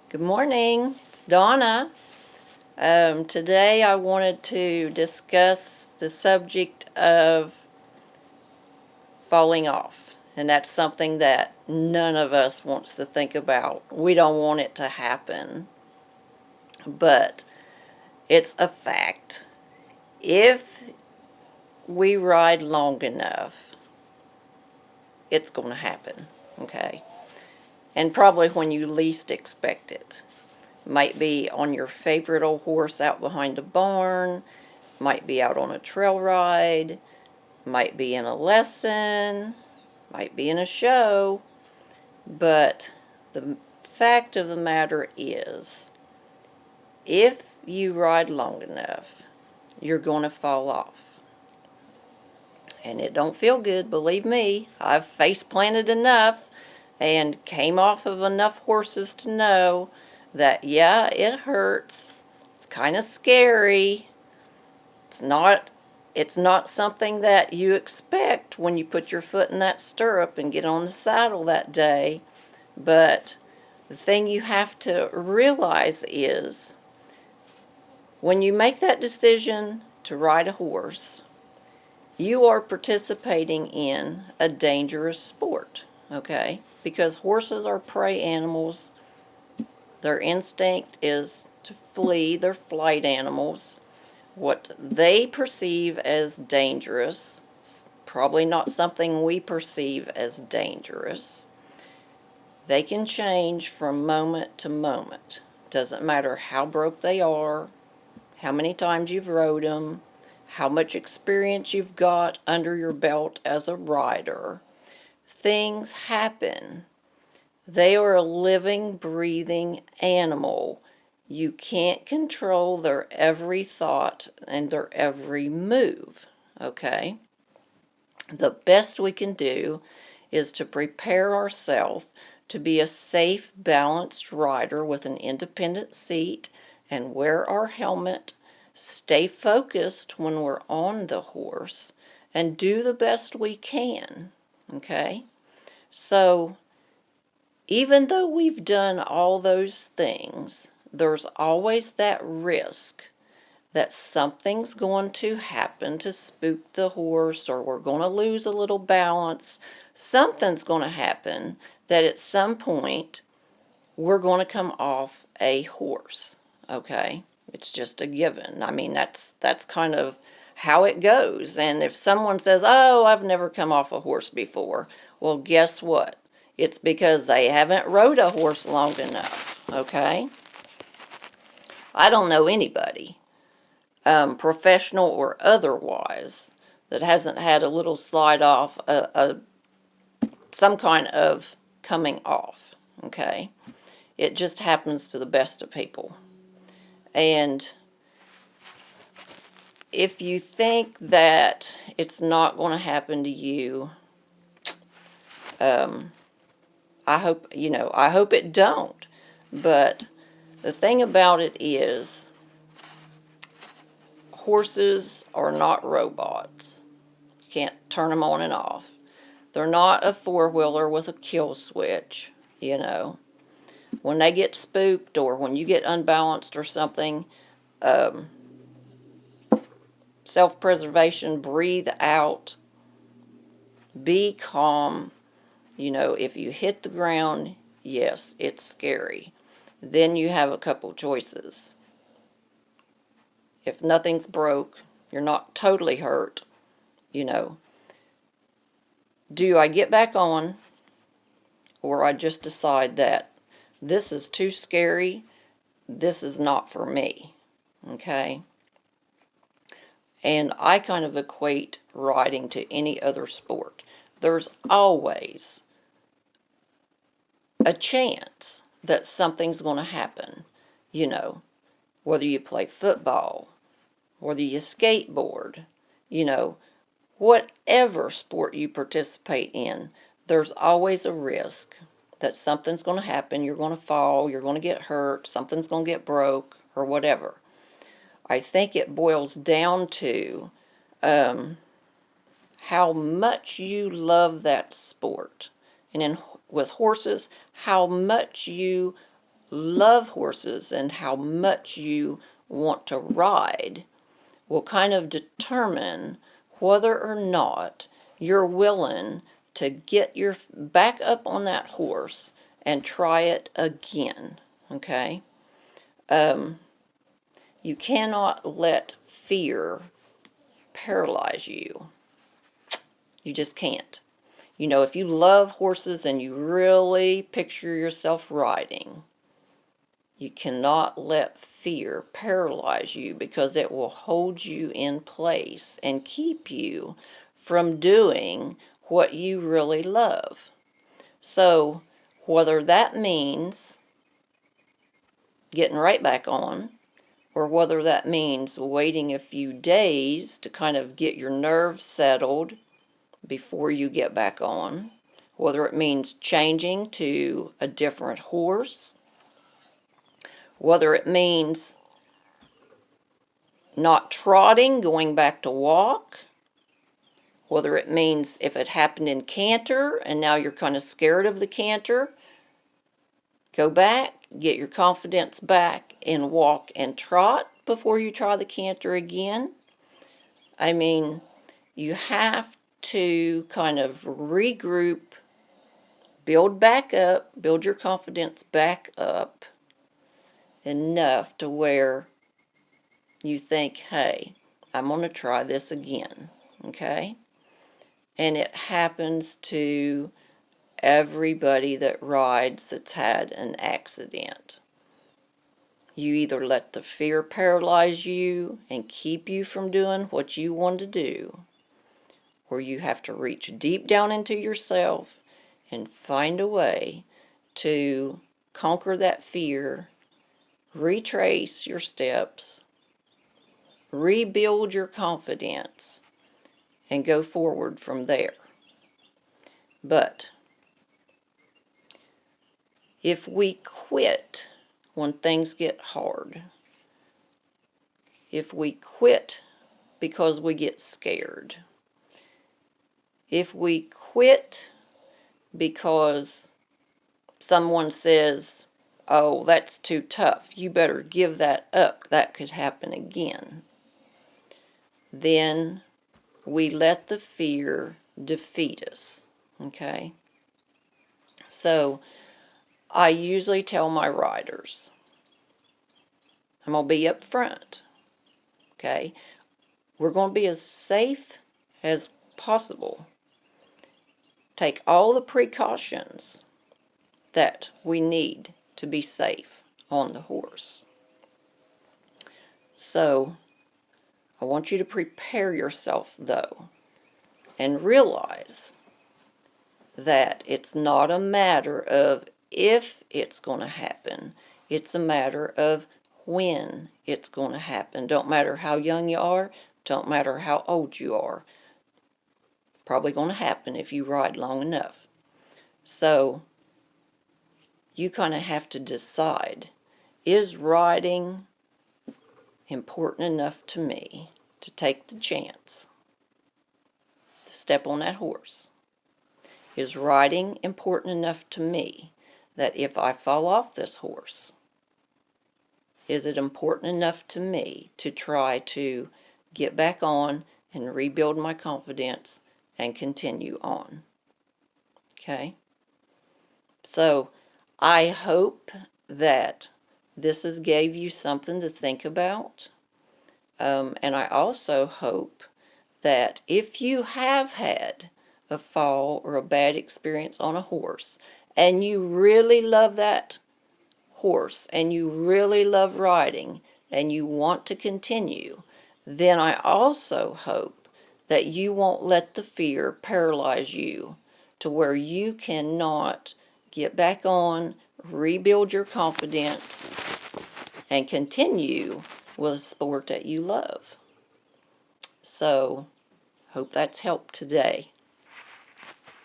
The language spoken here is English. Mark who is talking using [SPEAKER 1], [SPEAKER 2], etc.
[SPEAKER 1] Good morning, it's Donna. Today I wanted to discuss the subject of falling off, and that's something that none of us wants to think about. We don't want it to happen, but it's a fact. If we ride long enough, it's going to happen, okay? And probably when you least expect it. Might be on your favorite old horse out behind a barn, might be out on a trail ride, might be in a lesson, might be in a show, but the fact of the matter is, if you ride long enough, you're going to fall off. And it don't feel good, believe me. I've face planted enough and came off of enough horses to know that, yeah, it hurts. It's kind of scary. It's not something that you expect when you put your foot in that stirrup and get on the saddle that day. But the thing you have to realize is when you make that decision to ride a horse, you are participating in a dangerous sport, okay? Because horses are prey animals. Their instinct is to flee. They're flight animals. What they perceive as dangerous, probably not something we perceive as dangerous. They can change from moment to moment. Doesn't matter how broke they are, how many times you've rode them, how much experience you've got under your belt as a rider. Things happen. They are a living, breathing animal. You can't control their every thought and their every move, okay? The best we can do is to prepare ourselves to be a safe, balanced rider with an independent seat and wear our helmet, stay focused when we're on the horse, and do the best we can, okay? So, even though we've done all those things, there's always that risk that something's going to happen to spook the horse, or we're going to lose a little balance. Something's going to happen that at some point we're going to come off a horse, okay? It's just a given. I mean, that's kind of how it goes. And if someone says, oh, I've never come off a horse before, well, guess what? It's because they haven't rode a horse long enough, okay? I don't know anybody, professional or otherwise, that hasn't had a little slide off, some kind of coming off, okay? It just happens to the best of people. And if you think that it's not going to happen to you, I hope it don't. But the thing about it is, horses are not robots. You can't turn them on and off. They're not a four-wheeler with a kill switch, you know. When they get spooked or when you get unbalanced or something, self-preservation, breathe out, be calm. You know, if you hit the ground, yes, it's scary. Then you have a couple choices. If nothing's broke, you're not totally hurt, you know, do I get back on, or I just decide that this is too scary, this is not for me, okay? And I kind of equate riding to any other sport. There's always a chance that something's going to happen, you know, whether you play football, whether you skateboard, you know, whatever sport you participate in, there's always a risk that something's going to happen. You're going to fall, you're going to get hurt, something's going to get broke, or whatever. I think it boils down to how much you love that sport. And with horses, how much you love horses and how much you want to ride will kind of determine whether or not you're willing to get your back up on that horse and try it again, okay? You cannot let fear paralyze you. You just can't. You know, if you love horses and you really picture yourself riding, you cannot let fear paralyze you, because it will hold you in place and keep you from doing what you really love. So, whether that means getting right back on, or whether that means waiting a few days to kind of get your nerves settled before you get back on, whether it means changing to a different horse, whether it means not trotting, going back to walk, whether it means if it happened in canter and now you're kind of scared of the canter, go back, get your confidence back and walk and trot before you try the canter again. I mean, you have to kind of regroup, build back up, build your confidence back up enough to where you think, hey, I'm going to try this again, okay? And it happens to everybody that rides that's had an accident. You either let the fear paralyze you and keep you from doing what you want to do, or you have to reach deep down into yourself and find a way to conquer that fear, retrace your steps, rebuild your confidence, and go forward from there. But if we quit when things get hard, if we quit because we get scared, if we quit because someone says, oh, that's too tough, you better give that up, that could happen again, then we let the fear defeat us, okay? So I usually tell my riders, I'm going to be up front, okay? We're going to be as safe as possible. Take all the precautions that we need to be safe on the horse. So I want you to prepare yourself, though, and realize that it's not a matter of if it's going to happen. It's a matter of when it's going to happen. Don't matter how young you are. Don't matter how old you are. Probably going to happen if you ride long enough. So you kind of have to decide, is riding important enough to me to take the chance to step on that horse? Is riding important enough to me that if I fall off this horse, is it important enough to me to try to get back on and rebuild my confidence and continue on? Okay? So I hope that this has gave you something to think about. And I also hope that if you have had a fall or a bad experience on a horse, and you really love that horse, and you really love riding, and you want to continue, then I also hope that you won't let the fear paralyze you to where you cannot get back on, rebuild your confidence, and continue with a sport that you love. So, hope that's helped today.